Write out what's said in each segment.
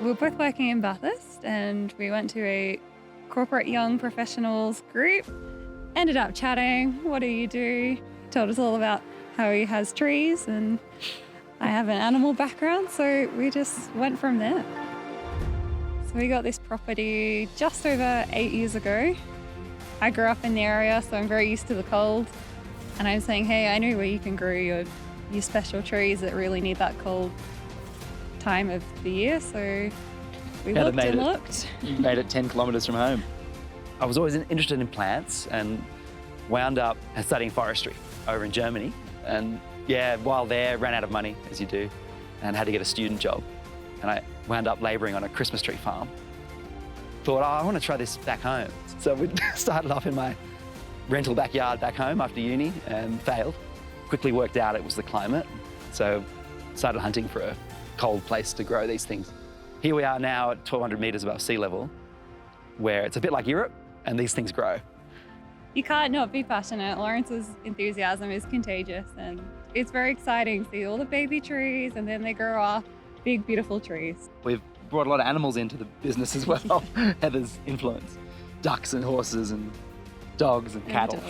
We were both working in Bathurst and we went to a corporate young professionals group. Ended up chatting, what do you do? Told us all about how he has trees, and I have an animal background, so we just went from there. So we got this property just over 8 years ago. I grew up in the area, so I'm very used to the cold. And I'm saying, hey, I know where you can grow your special trees that really need that cold time of the year. So we looked and looked. You made it 10 kilometres from home. I was always interested in plants and wound up studying forestry over in Germany. And yeah, while there, ran out of money, as you do, and had to get a student job. And I wound up labouring on a Christmas tree farm. Thought, oh, I want to try this back home. So we started off in my rental backyard back home after uni and failed. Quickly worked out it was the climate. So started hunting for a cold place to grow these things. Here we are now at 1,200 metres above sea level, where it's a bit like Europe, and these things grow. You can't not be passionate. Lawrence's enthusiasm is contagious, and it's very exciting to see all the baby trees, and then they grow off big, beautiful trees. We've brought a lot of animals into the business as well. Heather's influence. Ducks and horses and dogs and cattle.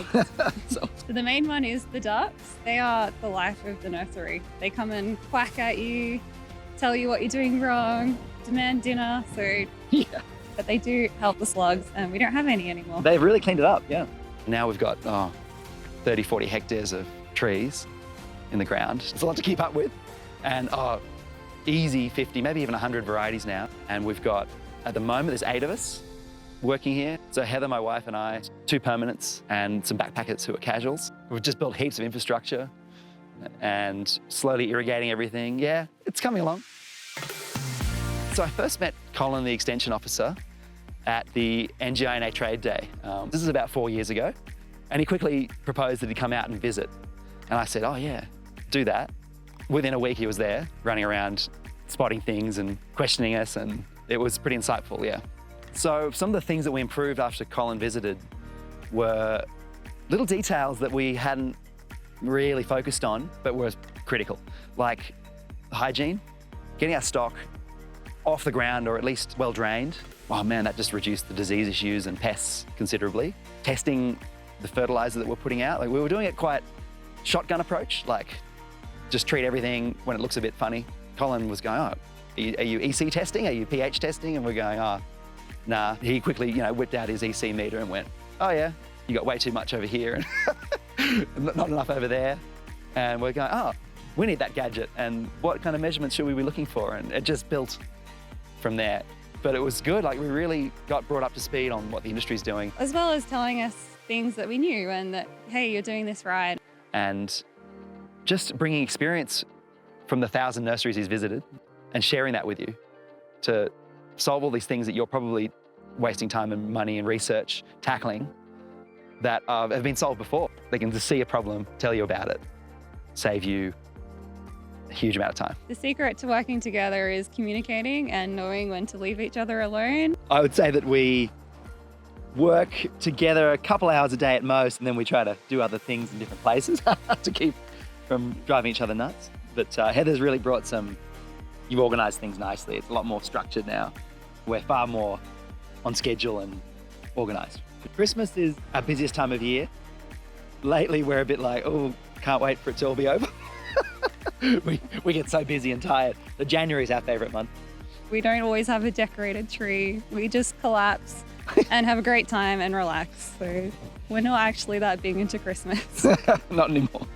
So the main one is the ducks. They are the life of the nursery. They come and quack at you, tell you what you're doing wrong, demand dinner. So yeah, but they do help the slugs, and we don't have any anymore. They've really cleaned it up, yeah. Now we've got 30, 40 hectares of trees in the ground. It's a lot to keep up with. And easy 50, maybe even 100 varieties now. And we've got, at the moment, there's 8 of us working here. So Heather, my wife, and I, 2 permanents and some backpackers who are casuals. We've just built heaps of infrastructure and slowly irrigating everything. Yeah, it's coming along. So I first met Colin, the extension officer, at the NGINA Trade Day. This is about 4 years ago. And he quickly proposed that he'd come out and visit. And I said, oh yeah, do that. Within a week he was there, running around, spotting things and questioning us, and it was pretty insightful, yeah. So some of the things that we improved after Colin visited were little details that we hadn't really focused on, but were critical, like hygiene, getting our stock off the ground or at least well drained. Oh man, that just reduced the disease issues and pests considerably. Testing the fertilizer that we're putting out, like we were doing it quite shotgun approach, like just treat everything when it looks a bit funny. Colin was going, oh, are you EC testing? Are you pH testing? And we're going, oh, nah. He quickly, whipped out his EC meter and went, oh yeah, you got way too much over here and not enough over there. And we're going, oh, we need that gadget. And what kind of measurements should we be looking for? And it just built from there. But it was good, like we really got brought up to speed on what the industry's doing. As well as telling us things that we knew and that, hey, you're doing this right. And just bringing experience from the 1,000 nurseries he's visited and sharing that with you to solve all these things that you're probably wasting time and money and research tackling that have been solved before. They can just see a problem, tell you about it, save you a huge amount of time. The secret to working together is communicating and knowing when to leave each other alone. I would say that we work together a couple hours a day at most, and then we try to do other things in different places to keep from driving each other nuts. But Heather's really brought you've organised things nicely. It's a lot more structured now. We're far more on schedule and organised. Christmas is our busiest time of year. Lately, we're a bit like, oh, can't wait for it to all be over. we get so busy and tired. The January is our favourite month. We don't always have a decorated tree. We just collapse and have a great time and relax. So we're not actually that big into Christmas. Not anymore.